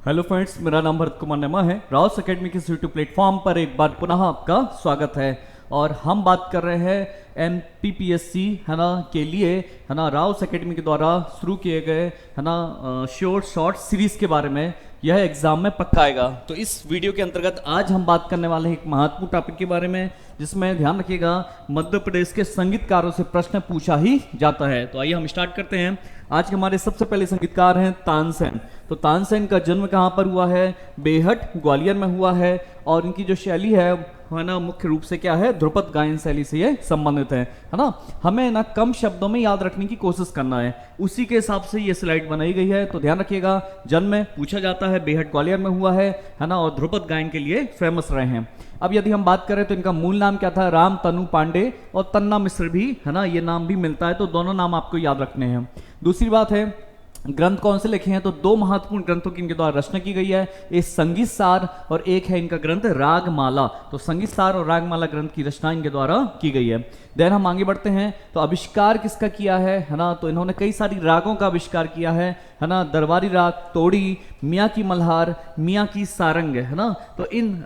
Hello friends, मेरा नाम भरत कुमार नेमा है। राउस एकेडमी के यूट्यूब प्लेटफॉर्म पर एक बार पुनः आपका स्वागत है। और हम बात कर रहे हैं MPPSC है ना के लिए, है ना, राउस एकेडमी के द्वारा शुरू किए गए, है ना, शॉर्ट सीरीज के बारे में। यह एग्जाम में पक्का आएगा। तो इस वीडियो के अंतर्गत आज हम बात करने वाले हैं एक महत्वपूर्ण टॉपिक के बारे में, जिसमें ध्यान रखिएगा मध्य प्रदेश के संगीतकारों से प्रश्न पूछा ही जाता है। तो आइए हम स्टार्ट करते हैं। आज के हमारे सबसे पहले संगीतकार हैं तानसेन। तो तानसेन का जन्म कहाँ पर हुआ है? बेहट, ग्वालियर में हुआ है। और इनकी जो शैली है ना, मुख्य रूप से क्या है? ध्रुपद गायन शैली से ये संबंधित है ना। हमें ना कम शब्दों में याद रखने की कोशिश करना है, उसी के हिसाब से ये स्लाइड बनाई गई है। तो ध्यान रखिएगा, जन्म में पूछा जाता है, बेहट ग्वालियर में हुआ है ना, और ध्रुपद गायन के लिए फेमस रहे हैं। अब यदि हम बात करें तो इनका मूल नाम क्या था? राम तनु पांडे, और तन्ना मिश्र भी है ना, ये नाम भी मिलता है। तो दोनों नाम आपको याद रखने हैं। दूसरी बात है, ग्रंथ कौन से लिखे हैं? तो दो महत्वपूर्ण ग्रंथों की इनके द्वारा रचना की गई है, एक संगीत सार और एक है इनका ग्रंथ रागमाला। तो संगीत सार और रागमाला ग्रंथ की रचना इनके द्वारा की गई है। देन हम आगे बढ़ते हैं। तो आविष्कार किसका किया है ना? तो इन्होंने कई सारी रागों का आविष्कार किया है ना। दरबारी राग, तोड़ी, मियाँ की मल्हार, मियाँ की सारंग, है ना। तो इन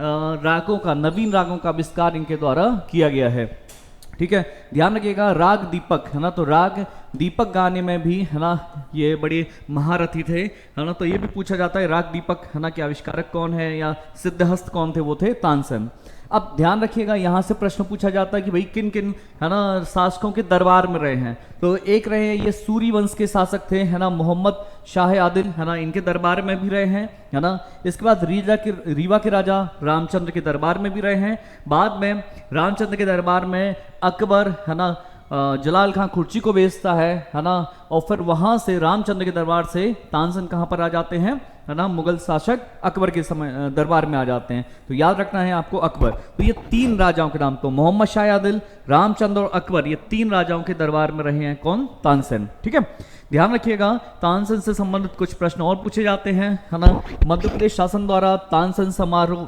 रागों का, नवीन रागों का आविष्कार इनके द्वारा किया गया है। ठीक है, ध्यान रखिएगा। राग दीपक, है ना, तो राग दीपक गाने में भी, है ना, ये बड़े महारथी थे, है ना। तो ये भी पूछा जाता है राग दीपक, है ना, के आविष्कारक कौन है या सिद्धहस्त कौन थे? वो थे तानसेन। अब ध्यान रखिएगा, यहाँ से प्रश्न पूछा जाता है कि भाई किन किन, है ना, शासकों के दरबार में रहे हैं। तो एक रहे ये सूरी वंश के शासक थे, है ना, मोहम्मद शाह आदिल, है ना, इनके दरबार में भी रहे हैं, है ना। इसके बाद रीवा के राजा रामचंद्र के दरबार में भी रहे हैं। बाद में रामचंद्र के दरबार में अकबर, है ना, जलाल खां खुर्ची को बेचता है ना। और फिर वहां से रामचंद्र के दरबार से तानसेन कहां पर आ जाते हैं? है ना, मुगल शासक अकबर के समय दरबार में आ जाते हैं। तो याद रखना है आपको अकबर। तो ये तीन राजाओं के नाम, तो मोहम्मद शाह आदिल, रामचंद्र और अकबर, ये तीन राजाओं के दरबार में रहे हैं कौन? तानसेन। ठीक है, ध्यान रखिएगा। तानसेन से संबंधित कुछ प्रश्न और पूछे जाते हैं, है ना। मध्य प्रदेश शासन द्वारा तानसेन समारोह,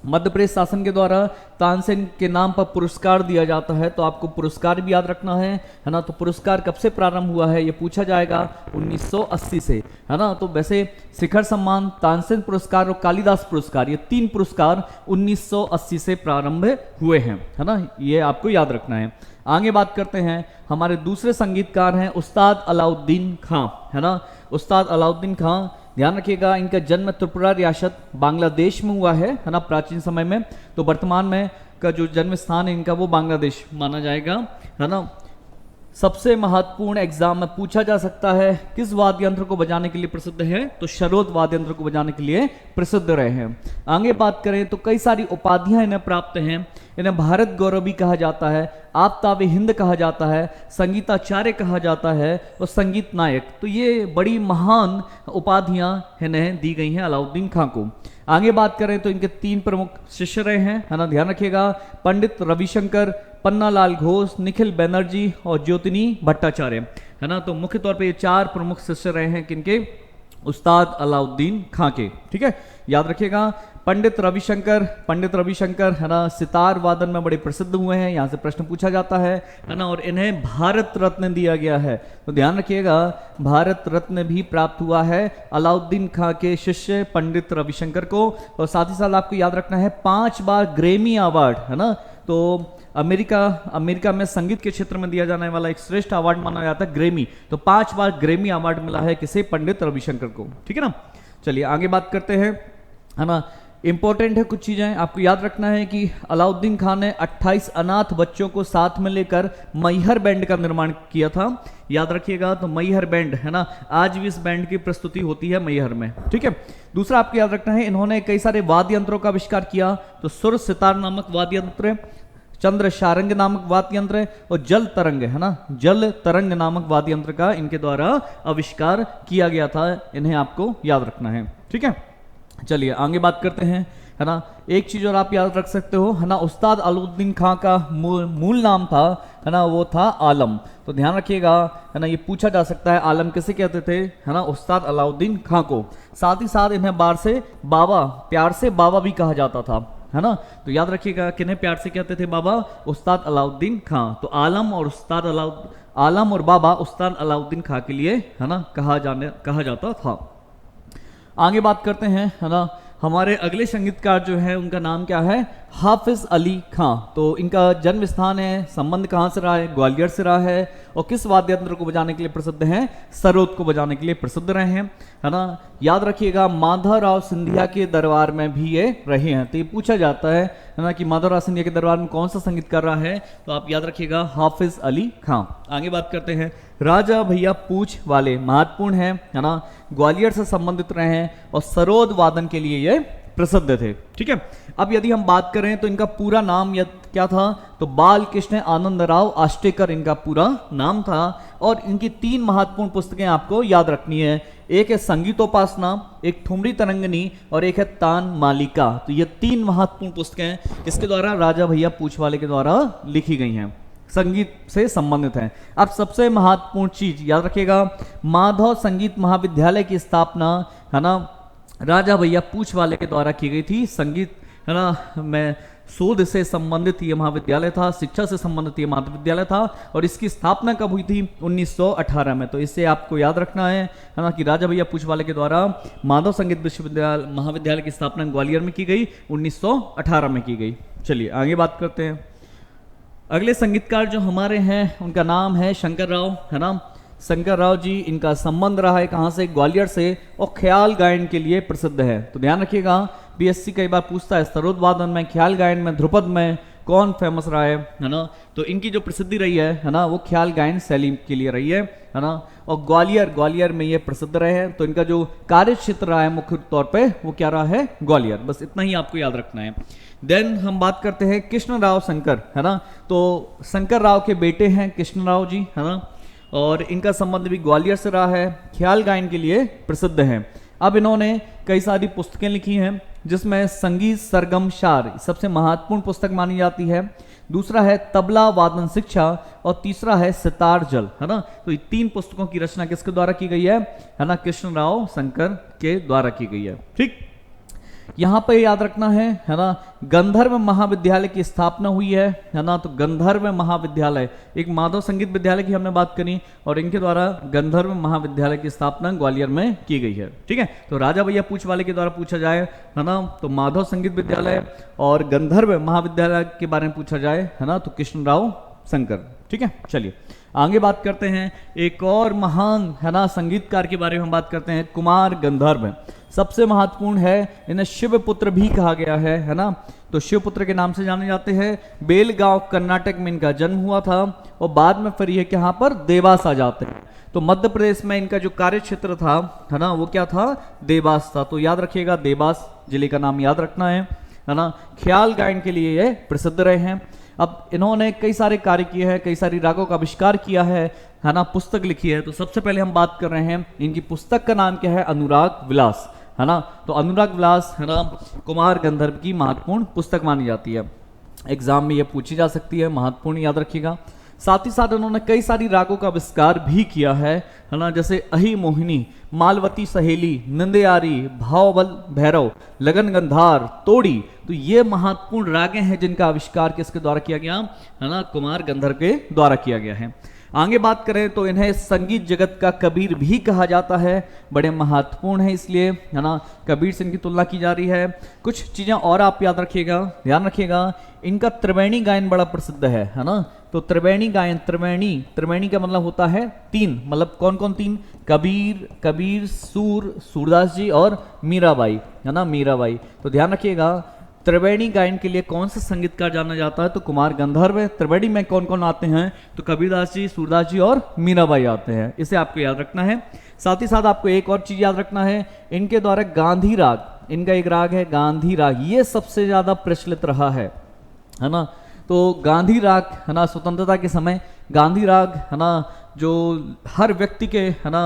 मध्य प्रदेश शासन के द्वारा तानसेन के नाम पर पुरस्कार दिया जाता है। तो आपको पुरस्कार भी याद रखना है ना। तो पुरस्कार कब से प्रारंभ हुआ है? ये पूछा जाएगा 1980 से, है ना। तो वैसे शिखर सम्मान, तानसेन पुरस्कार और कालिदास पुरस्कार, ये तीन पुरस्कार 1980 से प्रारंभ हुए हैं, है ना। ये आपको याद रखना है। आगे बात करते हैं, हमारे दूसरे संगीतकार हैं उस्ताद अलाउद्दीन खां, है ना। उस्ताद अलाउद्दीन खां, ध्यान रखिएगा, इनका जन्म त्रिपुरा रियासत बांग्लादेश में हुआ है ना, प्राचीन समय में। तो वर्तमान में का जो जन्म स्थान है इनका, वो बांग्लादेश माना जाएगा, है ना। सबसे महत्वपूर्ण एग्जाम में पूछा जा सकता है, किस वाद्य यंत्र को बजाने के लिए प्रसिद्ध है? तो शरोद वाद्य यंत्र को बजाने के लिए प्रसिद्ध रहे हैं। आगे बात करें तो कई सारी उपाधियां इन्हें प्राप्त हैं। इन्हें भारत गौरव भी कहा जाता है, आफ्ताब हिंद कहा जाता है, संगीताचार्य कहा जाता है और संगीत नायक। तो ये बड़ी महान उपाधियां इन्हें दी गई हैं अलाउद्दीन खां को। आगे बात करें तो इनके तीन प्रमुख शिष्य रहे हैं, है ना। ध्यान रखिएगा, पंडित रविशंकर, पन्नालाल घोष, निखिल बैनर्जी और ज्योतिनी भट्टाचार्य, है ना। तो मुख्य तौर पे ये चार प्रमुख शिष्य रहे हैं किनके? उस्ताद अलाउद्दीन खां के। ठीक है, याद रखिएगा। पंडित रविशंकर, है ना, सितार वादन में बड़े प्रसिद्ध हुए हैं, यहाँ से प्रश्न पूछा जाता है ना। और इन्हें भारत रत्न दिया गया है। तो ध्यान रखिएगा, भारत रत्न भी प्राप्त हुआ है अलाउद्दीन खां के शिष्य पंडित रविशंकर को। और साथ ही साथ आपको याद रखना है 5 बार ग्रेमी अवार्ड, है ना। तो अमेरिका में संगीत के क्षेत्र में दिया जाने वाला एक श्रेष्ठ अवार्ड माना जाता है ग्रेमी। तो 5 बार ग्रेमी अवार्ड मिला है किसे? पंडित रविशंकर को। ठीक है ना। चलिए आगे बात करते हैं, है ना। इंपॉर्टेंट है कुछ चीजें आपको याद रखना है कि अलाउद्दीन खां ने 28 अनाथ बच्चों को साथ में लेकर मैहर बैंड का निर्माण किया था। याद रखिएगा, तो मैहर बैंड, है ना, आज भी इस बैंड की प्रस्तुति होती है मैहर में। ठीक है। दूसरा आपको याद रखना है, इन्होंने कई सारे वाद्य यंत्रों का आविष्कार किया। तो सुर सितार नामक वाद्य यंत्र, चंद्र शारंग नामक वाद्य यंत्र और जल तरंग, है ना, जल तरंग नामक वाद्य यंत्र का इनके द्वारा आविष्कार किया गया था। इन्हें आपको याद रखना है। ठीक है, चलिए आगे बात करते हैं, है ना। एक चीज और आप याद रख सकते हो, है ना, उस्ताद अलाउद्दीन खां का मूल नाम था, है ना, वो था आलम। तो ध्यान रखिएगा, है ना, ये पूछा जा सकता है आलम किसे कहते थे, है ना, उस्ताद अलाउद्दीन खां को। साथ ही साथ इन्हें प्यार से बाबा भी कहा जाता था, है ना। तो याद रखिएगा, किन्हें प्यार से कहते थे? बाबा, उस्ताद अलाउद्दीन खां। तो आलम और बाबा उस्ताद अलाउद्दीन खां के लिए, है ना, कहा जाता था। आगे बात करते हैं, है ना। हमारे अगले संगीतकार जो है उनका नाम क्या है, हाफिज अली खां। तो इनका जन्म स्थान है, संबंध कहाँ से रहा है, ग्वालियर से रहा है, और किस वाद्य यंत्र को बजाने के लिए प्रसिद्ध हैं, सरोद को बजाने के लिए प्रसिद्ध रहे हैं, है ना। याद रखिएगा माधवराव सिंधिया के दरबार में भी ये रहे हैं। तो ये पूछा जाता है ना कि माधवराव सिंधिया के दरबार में कौन सा संगीतकार रहा है, तो आप याद रखिएगा हाफिज अली खां। आगे बात करते हैं, राजा भैया पूछ वाले महत्वपूर्ण है ना, ग्वालियर से संबंधित रहे हैं और सरोद वादन के लिए ये प्रसिद्ध थे। ठीक है, अब यदि हम बात करें तो इनका पूरा नाम क्या था, तो बालकृष्ण आनंदराव आष्टेकर इनका पूरा नाम था। और इनकी 3 महत्वपूर्ण पुस्तकें आपको याद रखनी है, एक है संगीतोपासना, एक ठुमरी तरंगिनी और एक है तान मालिका। तो ये 3 महत्वपूर्ण पुस्तकें किसके द्वारा, राजा भैया पूछ वाले के द्वारा लिखी गई हैं, संगीत से संबंधित हैं। अब सबसे महत्वपूर्ण चीज याद रखिएगा, माधव संगीत महाविद्यालय की स्थापना, है ना, राजा भैया पूछ वाले के द्वारा की गई थी। संगीत, है ना, में शोध से संबंधित ये महाविद्यालय था, शिक्षा से संबंधित ये महाविद्यालय था। और इसकी स्थापना कब हुई थी, 1918 में। तो इससे आपको याद रखना है ना, कि राजा भैया पूछ वाले के द्वारा माधव संगीत विश्वविद्यालय महाविद्यालय की स्थापना ग्वालियर में की गई, 1918 में की गई। चलिए आगे बात करते हैं। अगले संगीतकार जो हमारे हैं उनका नाम है शंकर राव, है ना। शंकर राव जी, इनका संबंध रहा है कहाँ से, ग्वालियर से, और ख्याल गायन के लिए प्रसिद्ध है। तो ध्यान रखिएगा, बीएससी कई बार पूछता है सरोद वादन में, ख्याल गायन में, ध्रुपद में कौन फेमस रहा है ना। तो इनकी जो प्रसिद्धि रही है ना, वो ख्याल गायन शैली के लिए रही है ना। और ग्वालियर में ये प्रसिद्ध रहे हैं। तो इनका जो कार्य क्षेत्र रहा है मुख्य तौर पे वो क्या रहा है, ग्वालियर। बस इतना ही आपको याद रखना है। देन हम बात करते हैं कृष्ण राव शंकर, है ना। तो शंकर राव के बेटे हैं कृष्ण राव जी, है ना, और इनका संबंध भी ग्वालियर से रहा है, ख्याल गायन के लिए प्रसिद्ध हैं। अब इन्होंने कई सारी पुस्तकें लिखी हैं, जिसमें संगीत सरगम शार सबसे महत्वपूर्ण पुस्तक मानी जाती है, दूसरा है तबला वादन शिक्षा, और तीसरा है सितार जल, है ना। तो ये 3 पुस्तकों की रचना किसके द्वारा की गई है ना, कृष्ण राव शंकर के द्वारा की गई है। ठीक, यहाँ पे याद रखना है ना, गंधर्व महाविद्यालय की स्थापना हुई है ना। तो गंधर्व महाविद्यालय, एक माधव संगीत विद्यालय की हमने बात करी, और इनके द्वारा गंधर्व महाविद्यालय की स्थापना ग्वालियर में की गई है। ठीक है, तो राजा भैया पूछ वाले के द्वारा पूछा जाए, है ना, तो माधव संगीत विद्यालय, और गंधर्व महाविद्यालय के बारे में पूछा जाए, है ना, तो कृष्ण राव शंकर। ठीक है, चलिए आगे बात करते हैं। एक और महान, है ना, संगीतकार के बारे में हम बात करते हैं, कुमार गंधर्व। सबसे महत्वपूर्ण है, इन्हें शिवपुत्र भी कहा गया है ना। तो शिवपुत्र के नाम से जाने जाते हैं। बेलगांव कर्नाटक में इनका जन्म हुआ था, और बाद में फिर ये यहाँ पर देवास आ जाते हैं। तो मध्य प्रदेश में इनका जो कार्य क्षेत्र था, है ना, वो क्या था, देवास था। तो याद रखिएगा, देवास जिले का नाम याद रखना है ना। ख्याल गायन के लिए ये प्रसिद्ध रहे हैं। अब इन्होंने कई सारे कार्य किए हैं, कई सारी रागों का आविष्कार किया है ना, पुस्तक लिखी है। तो सबसे पहले हम बात कर रहे हैं, इनकी पुस्तक का नाम क्या है, अनुराग विलास, है ना। तो अनुराग विलास, है ना, कुमार गंधर्व की महत्वपूर्ण पुस्तक मानी जाती है। एग्जाम में ये पूछी जा सकती है, महत्वपूर्ण याद रखिएगा। साथ ही साथ उन्होंने कई सारी रागों का आविष्कार भी किया है ना, जैसे अहि मोहिनी, मालवती सहेली, निंदयारी, भावबल भैरव, लगन गंधार, तोड़ी। तो ये महत्वपूर्ण रागें हैं जिनका आविष्कार किसके द्वारा किया गया, है ना, कुमार गंधर्व के द्वारा किया गया है। आगे बात करें तो इन्हें संगीत जगत का कबीर भी कहा जाता है, बड़े महत्वपूर्ण है इसलिए, है ना, कबीर से इनकी तुलना की जा रही है। कुछ चीजें और आप याद रखिएगा, ध्यान रखिएगा, इनका त्रिवेणी गायन बड़ा प्रसिद्ध है ना। तो त्रिवेणी गायन, त्रिवेणी का मतलब होता है 3, मतलब कौन कौन 3, कबीर, सूरदास जी और मीराबाई, है ना, मीराबाई। तो ध्यान रखिएगा, त्रिवेणी गायन के लिए कौन सा संगीतकार जाना जाता है, तो कुमार गंधर्व। त्रिवेणी में कौन कौन आते हैं, तो कबीरदास जी, सूरदास जी और मीराबाई आते हैं। इसे आपको याद रखना है। साथ ही साथ आपको एक और चीज याद रखना है, इनके द्वारा गांधी राग, इनका एक राग है गांधी राग, ये सबसे ज्यादा प्रचलित रहा है ना। तो गांधी राग, है ना, स्वतंत्रता के समय गांधी राग, है ना, जो हर व्यक्ति के, है ना,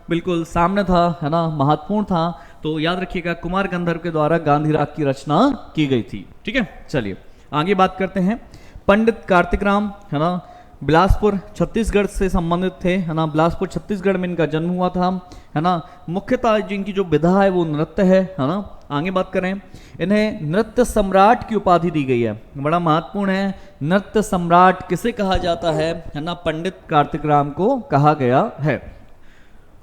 बिल्कुल सामने था, है ना, महत्वपूर्ण था। तो याद रखिएगा, कुमार गंधर्व के द्वारा गांधी राग की रचना की गई थी। ठीक है, चलिए आगे बात करते हैं। पंडित कार्तिक राम, है ना, बिलासपुर छत्तीसगढ़ से संबंधित थे, है ना। बिलासपुर छत्तीसगढ़ में इनका जन्म हुआ था, है ना। मुख्यतः जिनकी जो विधा है वो नृत्य है ना। आगे बात करें, इन्हें नृत्य सम्राट की उपाधि दी गई है, बड़ा महत्वपूर्ण है। नृत्य सम्राट किसे कहा जाता है ना, पंडित कार्तिक राम को कहा गया है।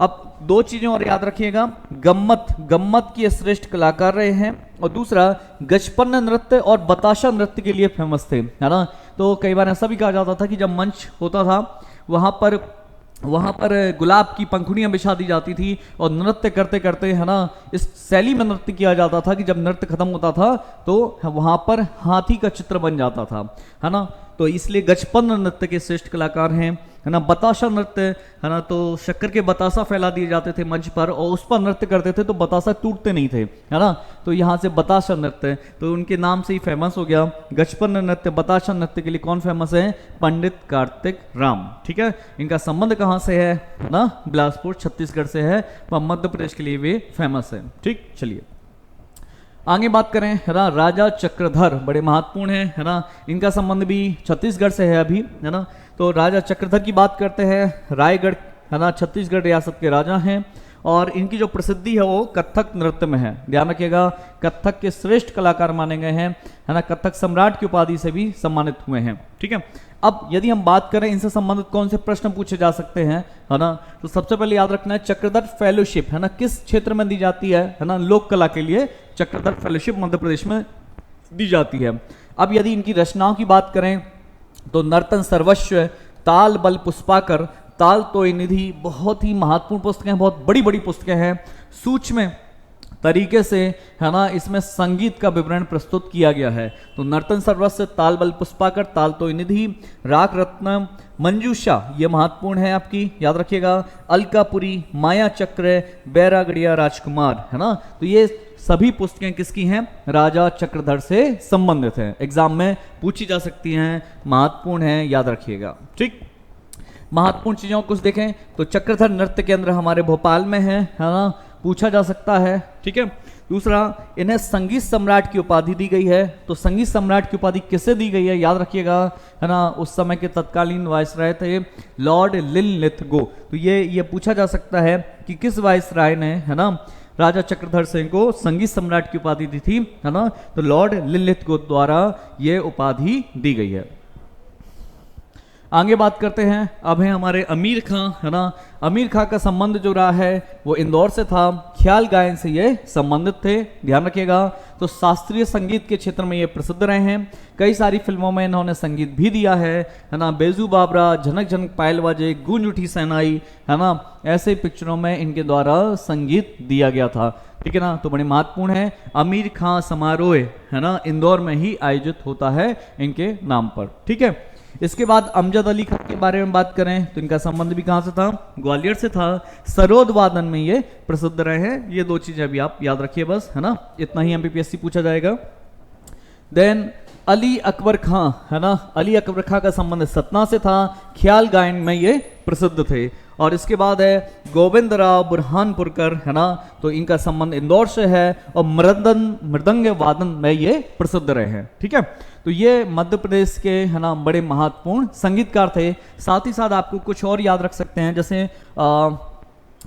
अब दो चीजें और याद रखिएगा, गम्मत, गम्मत की श्रेष्ठ कलाकार रहे हैं, और दूसरा गजपन्न नृत्य और बताशा नृत्य के लिए फेमस थे, है ना। तो कई बार ऐसा भी कहा जाता था कि जब मंच होता था वहाँ पर गुलाब की पंखुड़ियाँ बिछा दी जाती थी और नृत्य करते करते, है ना, इस शैली में नृत्य किया जाता था कि जब नृत्य खत्म होता था तो वहाँ पर हाथी का चित्र बन जाता था, है ना। तो इसलिए गजपन्न नृत्य के श्रेष्ठ कलाकार हैं, है ना। बताशा नृत्य, है ना, तो शक्कर के बतासा फैला दिए जाते थे मंच पर और उस पर नृत्य करते थे तो बतासा टूटते नहीं थे, है ना। तो यहाँ से बताशा नृत्य, तो उनके नाम से ही फेमस हो गया। गजपन्न नृत्य, बताशा नृत्य के लिए कौन फेमस है? पंडित कार्तिक राम, ठीक है। इनका संबंध कहाँ से है ना? बिलासपुर छत्तीसगढ़ से है, पर मध्य प्रदेश के लिए वे फेमस है, ठीक। चलिए आगे बात करें, है ना, राजा चक्रधर बड़े महत्वपूर्ण हैं, है ना। इनका संबंध भी छत्तीसगढ़ से है अभी, है ना। तो राजा चक्रधर की बात करते हैं, रायगढ़, है ना, छत्तीसगढ़ रियासत के राजा हैं, और इनकी जो प्रसिद्धि है वो कथक नृत्य में है। ध्यान रखिएगा, कथक के श्रेष्ठ कलाकार माने गए हैं, है ना। कथक सम्राट की उपाधि से भी सम्मानित हुए हैं, ठीक है। अब यदि हम बात करें इनसे संबंधित कौन से प्रश्न पूछे जा सकते हैं, है ना, तो सबसे पहले याद रखना है चक्रधर फेलोशिप, है ना, किस क्षेत्र में दी जाती है ना, लोक कला के लिए चक्रधर फेलोशिप मध्य प्रदेश में दी जाती है। अब यदि इनकी रचनाओं की बात करें तो नर्तन सर्वस्व, ताल बल पुष्पाकर, ताल तोय निधि, बहुत ही महत्वपूर्ण पुस्तकें, बहुत बड़ी बड़ी पुस्तकें हैं। सूक्ष्म तरीके से, है ना, इसमें संगीत का विवरण प्रस्तुत किया गया है। तो नर्तन सर्वस्व, ताल बल पुष्पाकर, ताल तोय निधि, राग रत्न, मंजूषा, ये महत्वपूर्ण है आपकी, याद रखिएगा। अलकापुरी, माया चक्र, बैरागड़िया राजकुमार, है ना। तो ये सभी पुस्तकें किसकी हैं? राजा चक्रधर से संबंधित हैं, एग्जाम में पूछी जा सकती हैं, महत्वपूर्ण है, याद रखिएगा, ठीक। महत्वपूर्ण चीजों को कुछ देखें तो चक्रधर नृत्य केंद्र हमारे भोपाल में है ना, पूछा जा सकता है, ठीक है। दूसरा, इन्हें संगीत सम्राट की उपाधि दी गई है। तो संगीत सम्राट की उपाधि किसे दी गई है? याद रखिएगा, है ना, उस समय के तत्कालीन वायसराय थे लॉर्ड लिनलिथगो। तो ये पूछा जा सकता है कि किस वायसराय ने, है ना, राजा चक्रधर सिंह को संगीत सम्राट की उपाधि दी थी, है ना। तो लॉर्ड लिनलिथगो द्वारा ये उपाधि दी गई है। आगे बात करते हैं, अब है हमारे अमीर खां, है ना। अमीर खां का संबंध जो रहा है वो इंदौर से था, ख्याल गायन से ये संबंधित थे, ध्यान रखिएगा। तो शास्त्रीय संगीत के क्षेत्र में ये प्रसिद्ध रहे हैं, कई सारी फिल्मों में इन्होंने संगीत भी दिया है ना। बेजू बाबरा, झनक झनक पायल बाजे, गूंज उठी सहनाई, है ना, ऐसे पिक्चरों में इनके द्वारा संगीत दिया गया था, ठीक है ना। तो बड़े महत्वपूर्ण है। अमीर खां समारोह, है ना, इंदौर में ही आयोजित होता है इनके नाम पर, ठीक है। इसके बाद अमजद अली खां के बारे में बात करें तो इनका संबंध भी कहां से था? ग्वालियर से था। सरोद वादन में ये प्रसिद्ध रहे हैं। ये दो चीजें अभी आप याद रखिए बस, है ना, इतना ही एमपीपीएससी पूछा जाएगा। देन अली अकबर खां, है ना, अली अकबर खां का संबंध सतना से था, ख्याल गायन में ये प्रसिद्ध थे। और इसके बाद है गोविंद राव बुरहानपुरकर, है ना, तो इनका संबंध इंदौर से है और मृदंग वादन में ये प्रसिद्ध रहे हैं, ठीक है। तो ये मध्य प्रदेश के, है ना, बड़े महत्वपूर्ण संगीतकार थे। साथ ही साथ आपको कुछ और याद रख सकते हैं, जैसे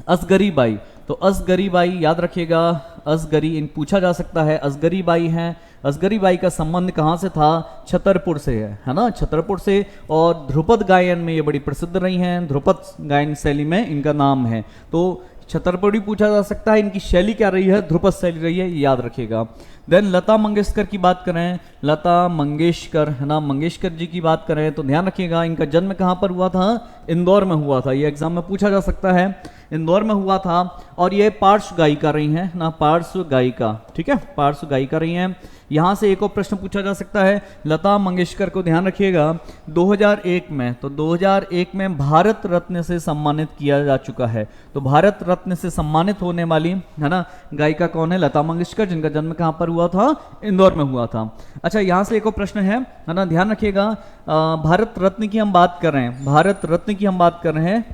असगरी बाई। तो असगरी बाई याद रखिएगा, असगरी इन पूछा जा सकता है, असगरी बाई हैं। असगरी बाई का संबंध कहाँ से था? छतरपुर से है ना, छतरपुर से। और ध्रुपद गायन में ये बड़ी प्रसिद्ध रही हैं, ध्रुपद गायन शैली में इनका नाम है। तो छतरपुर पूछा जा सकता है, इनकी शैली क्या रही है? ध्रुपद शैली रही है, याद रखिएगा। देन लता मंगेशकर की बात करें, लता मंगेशकर, है ना, मंगेशकर जी की बात करें तो ध्यान रखिएगा, इनका जन्म कहाँ पर हुआ था? इंदौर में हुआ था। ये एग्जाम में पूछा जा सकता है, इंदौर में हुआ था। और ये पार्श्व गायिका रही हैं ना, पार्श्व गायिका, ठीक है, पार्श्व गायिका रही हैं। यहाँ से एक और प्रश्न पूछा जा सकता है, लता मंगेशकर को ध्यान रखिएगा 2001 में, तो 2001 में भारत रत्न से सम्मानित किया जा चुका है। तो भारत रत्न से सम्मानित होने वाली, है ना, गायिका कौन है? लता मंगेशकर, जिनका जन्म कहाँ पर हुआ था? इंदौर में हुआ था। अच्छा, यहाँ से एक और प्रश्न है ना, ध्यान रखिएगा, भारत रत्न की हम बात कर रहे हैं, भारत रत्न की हम बात कर रहे हैं,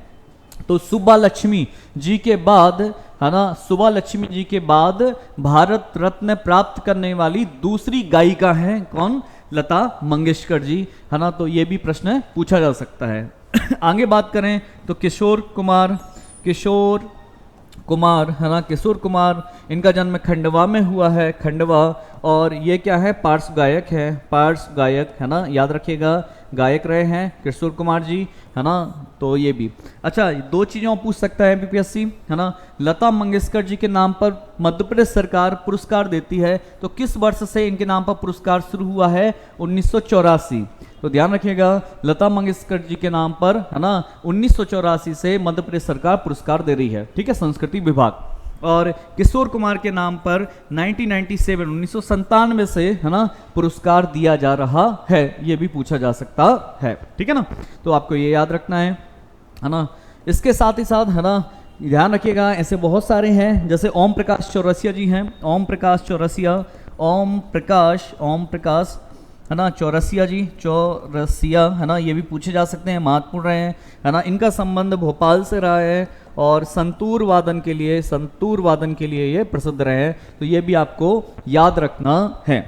तो सुब्बा लक्ष्मी जी के बाद, है ना, सुब्बा लक्ष्मी जी के बाद भारत रत्न प्राप्त करने वाली दूसरी गायिका हैं कौन? लता मंगेशकर जी, है ना। तो ये भी प्रश्न पूछा जा सकता है। आगे बात करें तो किशोर कुमार, है ना, किशोर कुमार, इनका जन्म खंडवा में हुआ है, खंडवा। और ये क्या है, पार्श्व गायक है, पार्श्व गायक, है ना, याद रखिएगा, गायक रहे हैं किशोर कुमार जी, है ना। तो ये भी अच्छा, दो चीज़ों पूछ सकता है एमपीपीएससी, है ना। लता मंगेशकर जी के नाम पर मध्य प्रदेश सरकार पुरस्कार देती है, तो किस वर्ष से इनके नाम पर पुरस्कार शुरू हुआ है? 1984। तो ध्यान रखिएगा, लता मंगेशकर जी के नाम पर, है ना, 1984 से मध्य प्रदेश सरकार पुरस्कार दे रही है, ठीक है, संस्कृति विभाग। और किशोर कुमार के नाम पर 1997 से, है ना, पुरस्कार दिया जा रहा है, ये भी पूछा जा सकता है, ठीक है ना। तो आपको ये याद रखना है ना। इसके साथ ही साथ, है ना, ध्यान रखिएगा, ऐसे बहुत सारे हैं, जैसे ओम प्रकाश चौरसिया जी हैं, ओम प्रकाश चौरसिया, ओम प्रकाश, है ना, चौरसिया जी, चौरसिया, है ना, ये भी पूछे जा सकते हैं, महत्वपूर्ण रहे हैं, है ना। इनका संबंध भोपाल से रहा है और संतूर वादन के लिए ये प्रसिद्ध रहे हैं, तो ये भी आपको याद रखना है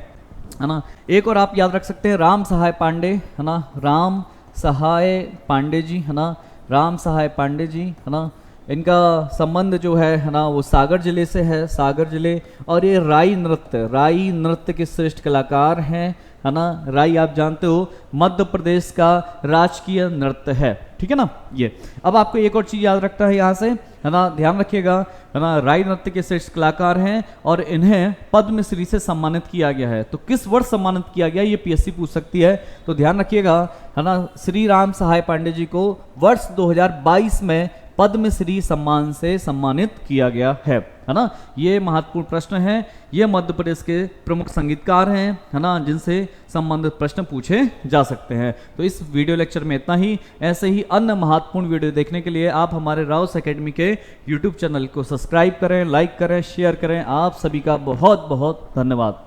ना। एक और आप याद रख सकते हैं, राम सहाय पांडे, है ना, राम सहाय पांडे जी, है ना, राम सहाय पांडे जी, है ना। इनका संबंध जो है ना, वो सागर जिले से है, सागर जिले। और ये राई नृत्य के श्रेष्ठ कलाकार हैं, है ना। राई आप जानते हो मध्य प्रदेश का राजकीय नृत्य है, ठीक है ना। ये अब आपको एक और चीज याद रखता है यहाँ से, है ना, ध्यान रखिएगा, है ना, राई नृत्य के श्रेष्ठ कलाकार हैं और इन्हें पद्मश्री से सम्मानित किया गया है। तो किस वर्ष सम्मानित किया गया, ये पीएससी पूछ सकती है, तो ध्यान रखिएगा, है ना, श्री राम सहाय पांडे जी को वर्ष 2022 में पद्मश्री सम्मान से सम्मानित किया गया है ना। ये महत्वपूर्ण प्रश्न है, ये मध्य प्रदेश के प्रमुख संगीतकार हैं, है ना, जिनसे संबंधित प्रश्न पूछे जा सकते हैं। तो इस वीडियो लेक्चर में इतना ही। ऐसे ही अन्य महत्वपूर्ण वीडियो देखने के लिए आप हमारे राउस एकेडमी के यूट्यूब चैनल को सब्सक्राइब करें, लाइक करें, शेयर करें। आप सभी का बहुत बहुत धन्यवाद।